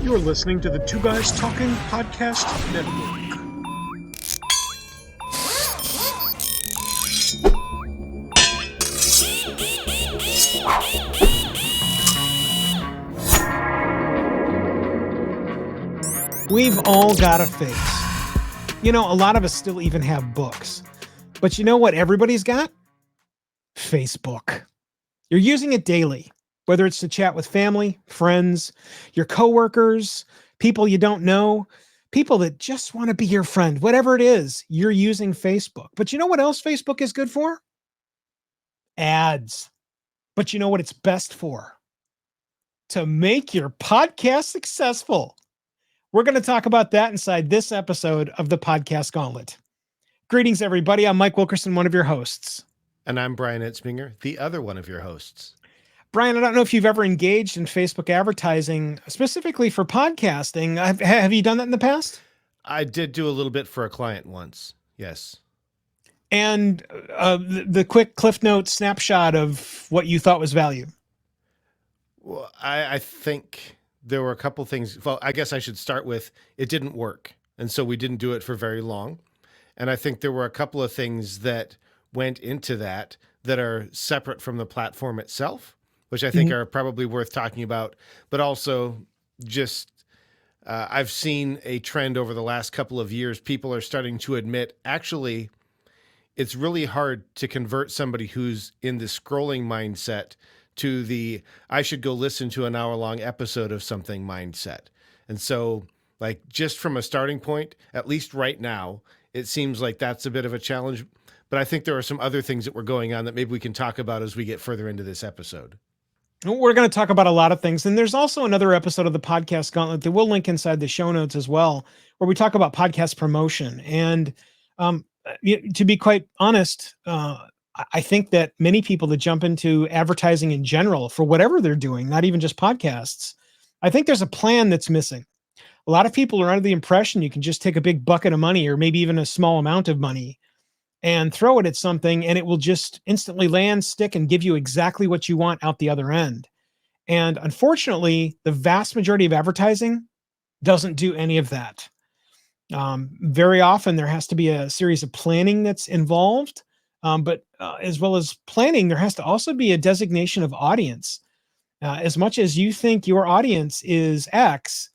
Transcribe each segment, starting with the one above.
You're listening to the Two Guys Talking Podcast Network. We've all got a face. You know, a lot of us still even have books. But you know what everybody's got? Facebook. You're using it daily, whether it's to chat with family, friends, your coworkers, people you don't know, people that just want to be your friend, whatever it is, you're using Facebook. But you know what else Facebook is good for? Ads. But you know what it's best for? To make your podcast successful. We're going to talk about that inside this episode of the Podcast Gauntlet. Greetings, everybody. I'm Mike Wilkerson, one of your hosts. And I'm Brian Etzminger, the other one of your hosts. Brian, I don't know if you've ever engaged in Facebook advertising specifically for podcasting. Have you done that in the past? I did do a little bit for a client once. Yes. And the quick Cliff Notes snapshot of what you thought was value. Well, I think there were a couple things. Well, I guess I should start with it didn't work. And so we didn't do it for very long. And I think there were a couple of things that went into that are separate from the platform itself, which I think are probably worth talking about, but also just I've seen a trend over the last couple of years. People are starting to admit, actually, it's really hard to convert somebody who's in the scrolling mindset to the, I should go listen to an hour-long episode of something mindset. And so, like, just from a starting point, at least right now, it seems like that's a bit of a challenge. But I think there are some other things that were going on that maybe we can talk about as we get further into this episode. We're going to talk about a lot of things. And there's also another episode of the Podcast Gauntlet that we'll link inside the show notes as well, where we talk about podcast promotion. And to be quite honest, I think that many people that jump into advertising in general for whatever they're doing, not even just podcasts, I think there's a plan that's missing. A lot of people are under the impression you can just take a big bucket of money or maybe even a small amount of money and throw it at something and it will just instantly land, stick, and give you exactly what you want out the other end. And unfortunately, the vast majority of advertising doesn't do any of that. Very often there has to be a series of planning that's involved. But as well as planning, there has to also be a designation of audience. As much as you think your audience is X,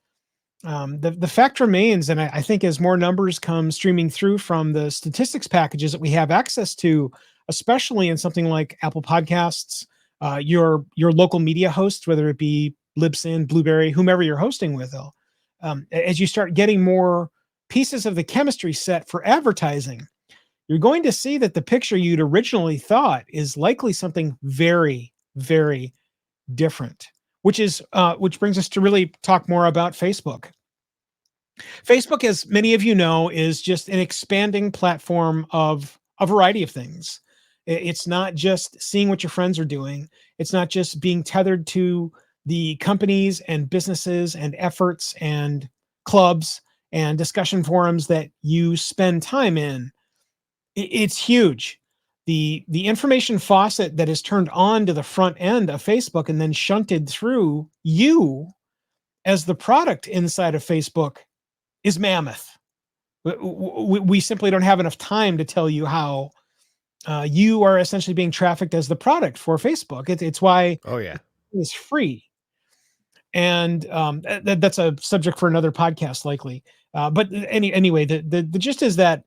the fact remains, and I think as more numbers come streaming through from the statistics packages that we have access to, especially in something like Apple Podcasts, your local media hosts, whether it be Libsyn, Blueberry, whomever you're hosting with, as you start getting more pieces of the chemistry set for advertising, you're going to see that the picture you'd originally thought is likely something very, very different, which brings us to really talk more about Facebook. Facebook, as many of you know, is just an expanding platform of a variety of things. It's not just seeing what your friends are doing. It's not just being tethered to the companies and businesses and efforts and clubs and discussion forums that you spend time in. It's huge. The information faucet that is turned on to the front end of Facebook and then shunted through you as the product inside of Facebook is mammoth. We simply don't have enough time to tell you how you are essentially being trafficked as the product for Facebook. It's why it's free. And that's a subject for another podcast likely. But anyway, the gist is that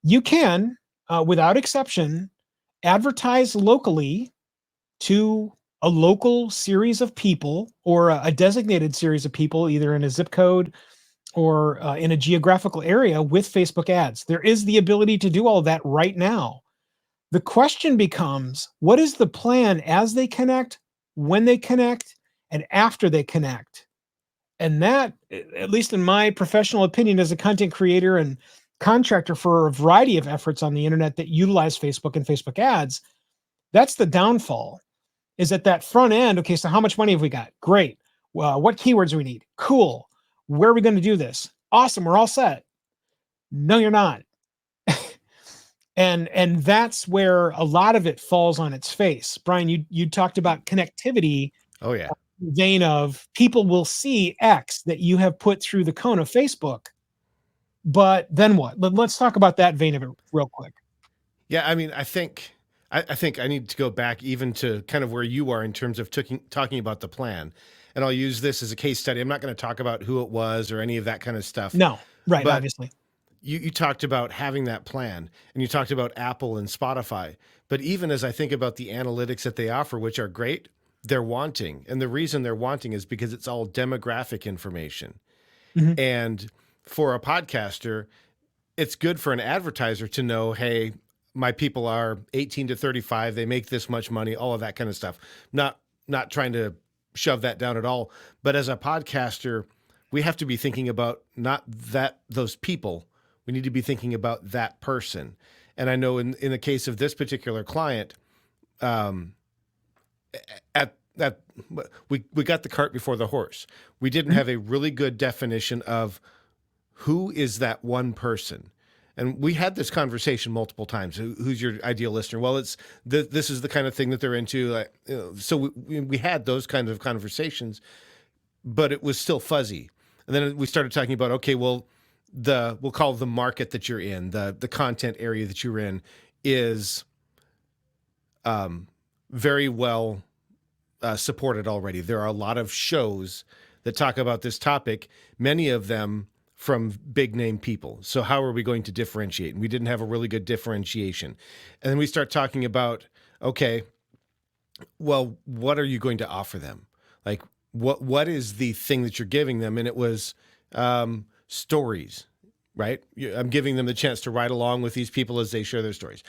you can, without exception, advertise locally to a local series of people or a designated series of people, either in a zip code or in a geographical area with Facebook ads. There is the ability to do all of that right now. The question becomes, what is the plan as they connect, when they connect, and after they connect? And that, at least in my professional opinion as a content creator and contractor for a variety of efforts on the internet that utilize Facebook and Facebook ads, that's the downfall, is at that front end. Okay, so how much money have we got? Great. Well, what keywords do we need? Cool. Where are we going to do this? Awesome. We're all set. No, you're not. and that's where a lot of it falls on its face. Brian, you talked about connectivity. Oh yeah. vein of people will see X that you have put through the cone of Facebook, but then what? Let's talk about that vein of it real quick. Yeah, I mean, I think I need to go back even to kind of where you are in terms of talking about the plan. And I'll use this as a case study. I'm not going to talk about who it was or any of that kind of stuff. No, right, But obviously. you talked about having that plan, and you talked about Apple and Spotify. But even as I think about the analytics that they offer, which are great, they're wanting. And the reason they're wanting is because it's all demographic information. Mhm. And for a podcaster, it's good for an advertiser to know, hey, my people are 18 to 35, they make this much money, all of that kind of stuff. Not trying to shove that down at all, but as a podcaster, we have to be thinking about not that those people, we need to be thinking about that person. And I know in the case of this particular client, at that we got the cart before the horse. We didn't have a really good definition of who is that one person. And we had this conversation multiple times. Who's your ideal listener? Well, it's this is the kind of thing that they're into. Like, so we had those kinds of conversations, but it was still fuzzy. And then we started talking about, okay, well, we'll call the market that you're in, the content area that you're in is very well supported already. There are a lot of shows that talk about this topic, many of them from big name people. So how are we going to differentiate? And we didn't have a really good differentiation. And then we start talking about, okay, well, what are you going to offer them? Like what is the thing that you're giving them? And it was stories, right? I'm giving them the chance to ride along with these people as they share their stories.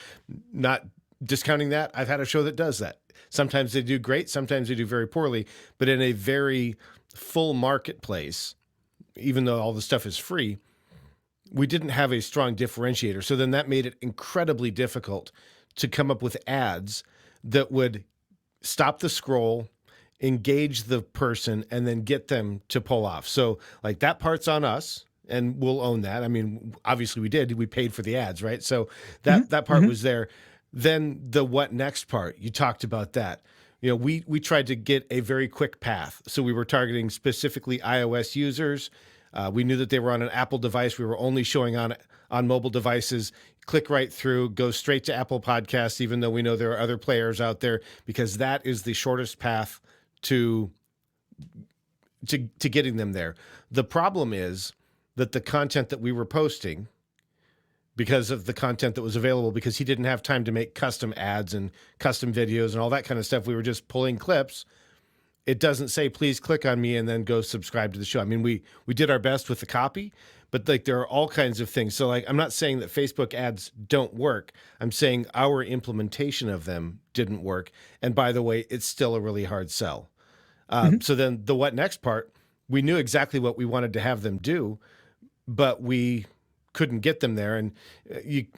Not discounting that. I've had a show that does that. Sometimes they do great, sometimes they do very poorly, but in a very full marketplace, even though all the stuff is free, we didn't have a strong differentiator. So then that made it incredibly difficult to come up with ads that would stop the scroll, engage the person, and then get them to pull off. So like that part's on us, and we'll own that. I mean, obviously we did. We paid for the ads, right? So that part was there. Then the what next part, you talked about that. You know, we tried to get a very quick path. So we were targeting specifically iOS users. We knew that they were on an Apple device. We were only showing on mobile devices. Click right through, go straight to Apple Podcasts, even though we know there are other players out there, because that is the shortest path to getting them there. The problem is that the content that we were posting, because of the content that was available, because he didn't have time to make custom ads and custom videos and all that kind of stuff. We were just pulling clips. It doesn't say, please click on me and then go subscribe to the show. I mean, we did our best with the copy, but like there are all kinds of things. So like, I'm not saying that Facebook ads don't work. I'm saying our implementation of them didn't work. And by the way, it's still a really hard sell. So then the what next part, we knew exactly what we wanted to have them do, but we couldn't get them there. And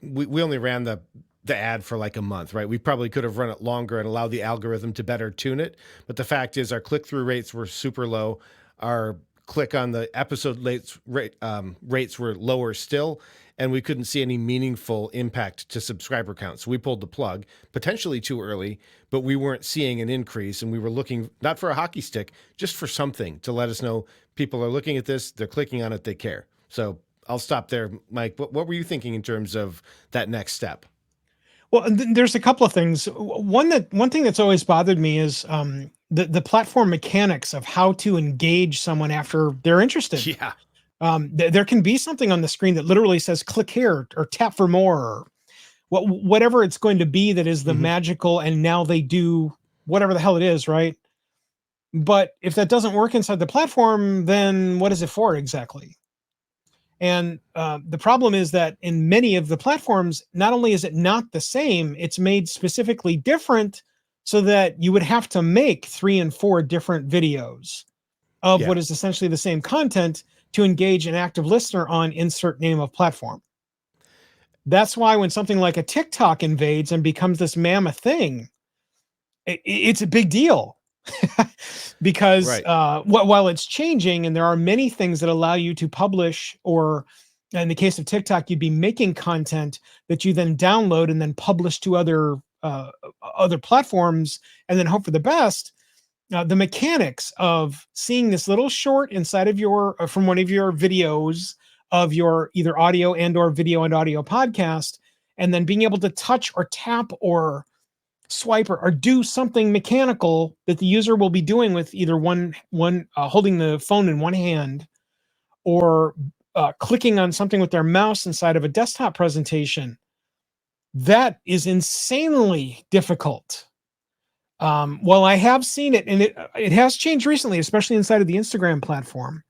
we only ran the ad for like a month, right? We probably could have run it longer and allowed the algorithm to better tune it. But the fact is our click-through rates were super low. Our click on the episode rates were lower still, and we couldn't see any meaningful impact to subscriber counts. So we pulled the plug, potentially too early, but we weren't seeing an increase, and we were looking not for a hockey stick, just for something to let us know people are looking at this, they're clicking on it, they care. So I'll stop there. Mike, what were you thinking in terms of that next step? Well, there's a couple of things. One thing that's always bothered me is the platform mechanics of how to engage someone after they're interested. Yeah. There can be something on the screen that literally says click here or tap for more, or whatever it's going to be that is the magical, and now they do whatever the hell it is, right? But if that doesn't work inside the platform, then what is it for exactly? And the problem is that in many of the platforms, not only is it not the same, it's made specifically different so that you would have to make 3 and 4 different videos of what is essentially the same content to engage an active listener on insert name of platform. That's why when something like a TikTok invades and becomes this mammoth thing, it's a big deal. Because while it's changing, and there are many things that allow you to publish, or in the case of TikTok, you'd be making content that you then download and then publish to other platforms and then hope for the best. the mechanics of seeing this little short inside of from one of your videos of your either audio and or video and audio podcast, and then being able to touch or tap or swipe or do something mechanical that the user will be doing with either one holding the phone in one hand or clicking on something with their mouse inside of a desktop presentation. That is insanely difficult. Well, I have seen it, and it has changed recently, especially inside of the Instagram platform,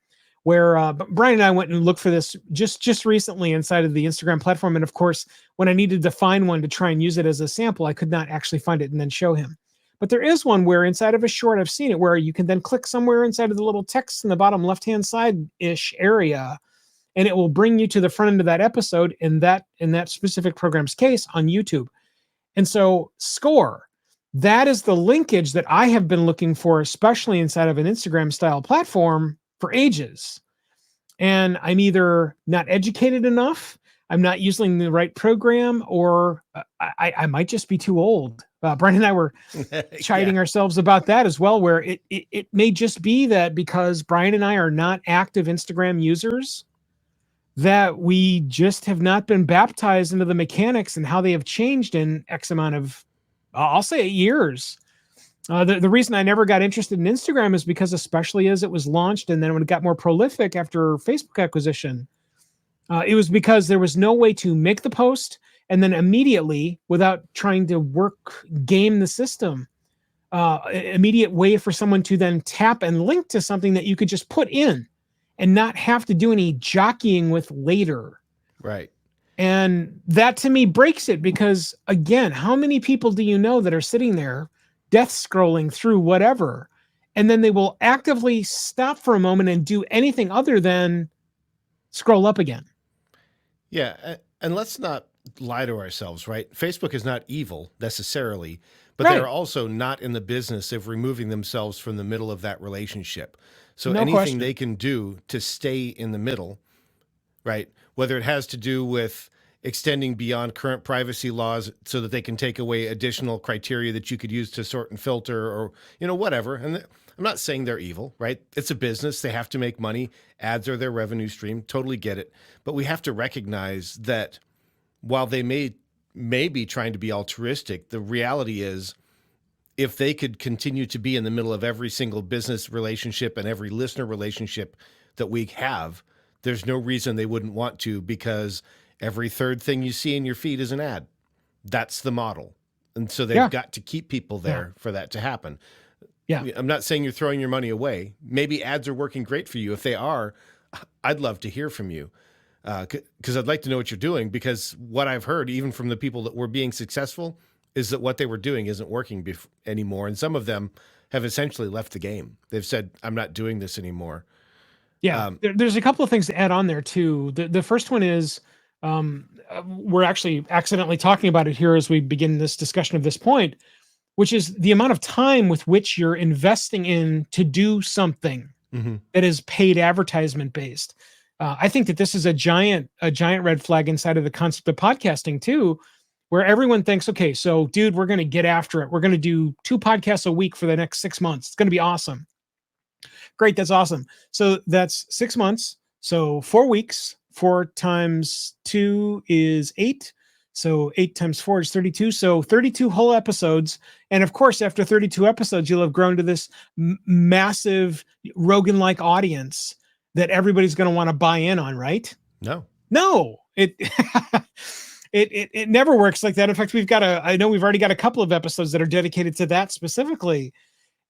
where Brian and I went and looked for this just recently inside of the Instagram platform. And of course, when I needed to find one to try and use it as a sample, I could not actually find it and then show him. But there is one where inside of a short, I've seen it, where you can then click somewhere inside of the little text in the bottom left-hand side-ish area, and it will bring you to the front end of that episode in that specific program's case on YouTube. And so Score, that is the linkage that I have been looking for, especially inside of an Instagram style platform for ages. And I'm either not educated enough, I'm not using the right program, or I might just be too old. Brian and I were chiding ourselves about that as well, where it may just be that because Brian and I are not active Instagram users, that we just have not been baptized into the mechanics and how they have changed in X amount of, I'll say, years. The reason I never got interested in Instagram is because, especially as it was launched and then when it got more prolific after Facebook acquisition, it was because there was no way to make the post and then immediately, without trying to game the system, immediate way for someone to then tap and link to something that you could just put in and not have to do any jockeying with later. Right. And that to me breaks it, because again, how many people do you know that are sitting there death scrolling through whatever, and then they will actively stop for a moment and do anything other than scroll up again? Yeah. And let's not lie to ourselves, right? Facebook is not evil necessarily, but Right. they're also not in the business of removing themselves from the middle of that relationship. So No anything question. they can do to stay in the middle, right? Whether it has to do with extending beyond current privacy laws so that they can take away additional criteria that you could use to sort and filter, or, whatever. And I'm not saying they're evil, right? It's a business. They have to make money. Ads are their revenue stream. Totally get it. But we have to recognize that while they may be trying to be altruistic, the reality is, if they could continue to be in the middle of every single business relationship and every listener relationship that we have, there's no reason they wouldn't want to, because every third thing you see in your feed is an ad. That's the model. And so they've got to keep people there for that to happen. Yeah. I'm not saying you're throwing your money away. Maybe ads are working great for you. If they are, I'd love to hear from you, because I'd like to know what you're doing, because what I've heard, even from the people that were being successful, is that what they were doing isn't working anymore. And some of them have essentially left the game. They've said, I'm not doing this anymore. Yeah, there's a couple of things to add on there too. The first one is, we're actually accidentally talking about it here as we begin this discussion of this point, which is the amount of time with which you're investing in to do something that is paid advertisement based. I think that this is a giant red flag inside of the concept of podcasting too, where everyone thinks, okay, so dude, we're going to get after it. We're going to do 2 podcasts a week for the next 6 months. It's going to be awesome. Great. That's awesome. So that's 6 months. So 4 weeks, 4 times 2 is 8. So 8 times 4 is 32. So 32 whole episodes. And of course, after 32 episodes, you'll have grown to this massive Rogan-like audience that everybody's going to want to buy in on, right? No, it it never works like that. In fact, I know we've already got a couple of episodes that are dedicated to that specifically.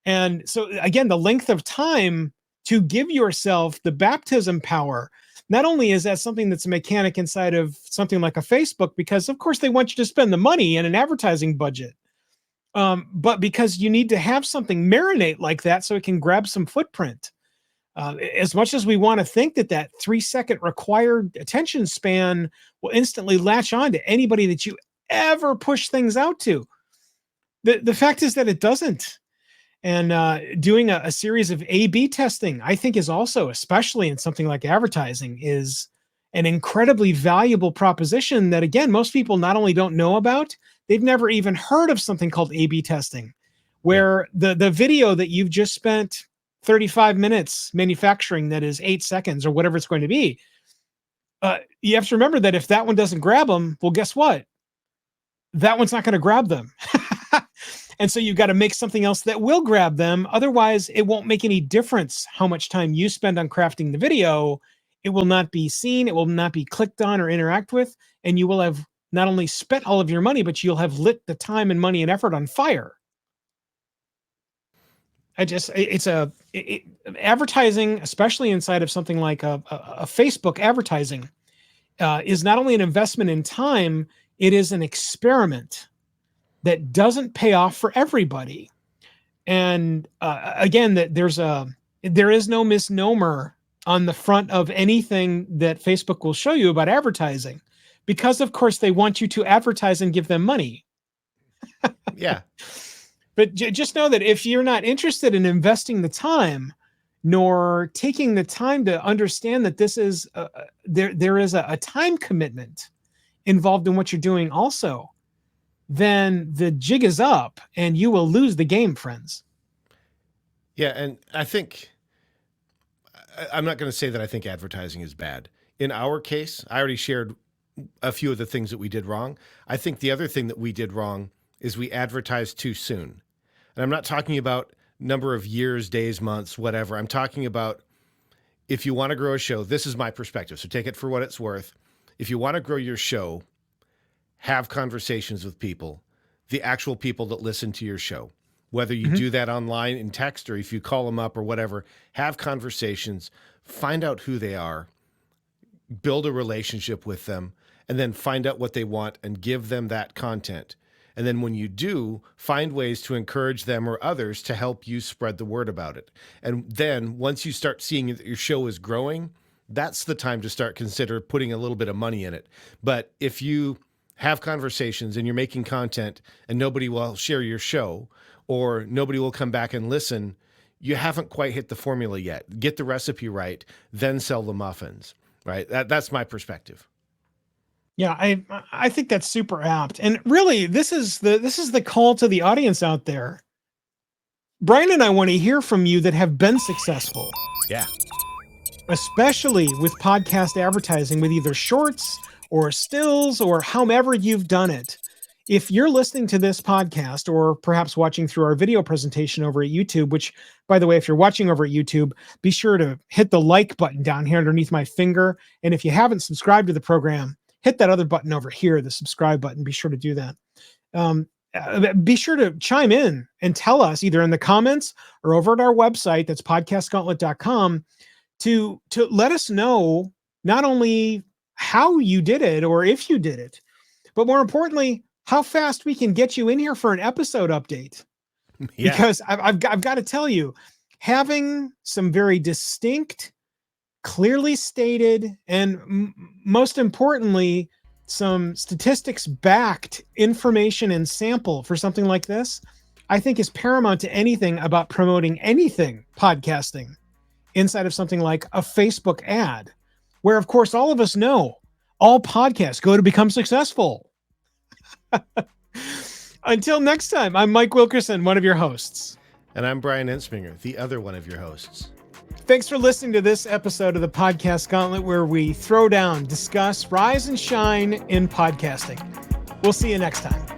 And so again, the length of time to give yourself the baptism power, not only is that something that's a mechanic inside of something like a Facebook, because of course they want you to spend the money in an advertising budget, but because you need to have something marinate like that so it can grab some footprint. As much as we want to think that 3-second required attention span will instantly latch on to anybody that you ever push things out to, the fact is that it doesn't. And doing a series of A/B testing, I think, is also, especially in something like advertising, is an incredibly valuable proposition that, again, most people not only don't know about, they've never even heard of something called A/B testing, where the video that you've just spent 35 minutes manufacturing, that is 8 seconds or whatever it's going to be, you have to remember that if that one doesn't grab them, well, guess what? That one's not going to grab them. And so you've got to make something else that will grab them. Otherwise, it won't make any difference how much time you spend on crafting the video. It will not be seen. It will not be clicked on or interact with. And you will have not only spent all of your money, but you'll have lit the time and money and effort on fire. Advertising, especially inside of something like a Facebook advertising, is not only an investment in time, it is an experiment that doesn't pay off for everybody. And again, that there is no misnomer on the front of anything that Facebook will show you about advertising, because of course they want you to advertise and give them money. Yeah. But just know that if you're not interested in investing the time, nor taking the time to understand that this is there is a time commitment involved in what you're doing also, then the jig is up and you will lose the game, friends. Yeah. And I think, I'm not going to say that I think advertising is bad. In our case, I already shared a few of the things that we did wrong. I think the other thing that we did wrong is we advertised too soon. And I'm not talking about number of years, days, months, whatever. I'm talking about, if you want to grow a show, this is my perspective, so take it for what it's worth. If you want to grow your show, have conversations with people, the actual people that listen to your show, whether you do that online in text or if you call them up or whatever, have conversations, find out who they are, build a relationship with them, and then find out what they want and give them that content. And then when you do, find ways to encourage them or others to help you spread the word about it. And then once you start seeing that your show is growing, that's the time to start consider putting a little bit of money in it. But if you have conversations and you're making content and nobody will share your show or nobody will come back and listen, you haven't quite hit the formula yet. Get the recipe right, then sell the muffins, right? That's my perspective. Yeah, I think that's super apt. And really, this is the call to the audience out there. Brian and I want to hear from you that have been successful. Yeah. Especially with podcast advertising, with either shorts or stills or however you've done it. If you're listening to this podcast or perhaps watching through our video presentation over at YouTube, which, by the way, if you're watching over at YouTube, be sure to hit the like button down here underneath my finger. And if you haven't subscribed to the program, hit that other button over here, the subscribe button. Be sure to do that. Be sure to chime in and tell us either in the comments or over at our website, that's podcastgauntlet.com, to let us know not only how you did it or if you did it, but more importantly, how fast we can get you in here for an episode update. Yeah. Because I've got to tell you, having some very distinct, clearly stated, and most importantly, some statistics backed information and sample for something like this, I think is paramount to anything about promoting anything podcasting inside of something like a Facebook ad, where of course all of us know all podcasts go to become successful. Until next time, I'm Mike Wilkerson, one of your hosts. And I'm Brian Ensminger, the other one of your hosts. Thanks for listening to this episode of the Podcast Gauntlet, where we throw down, discuss, rise and shine in podcasting. We'll see you next time.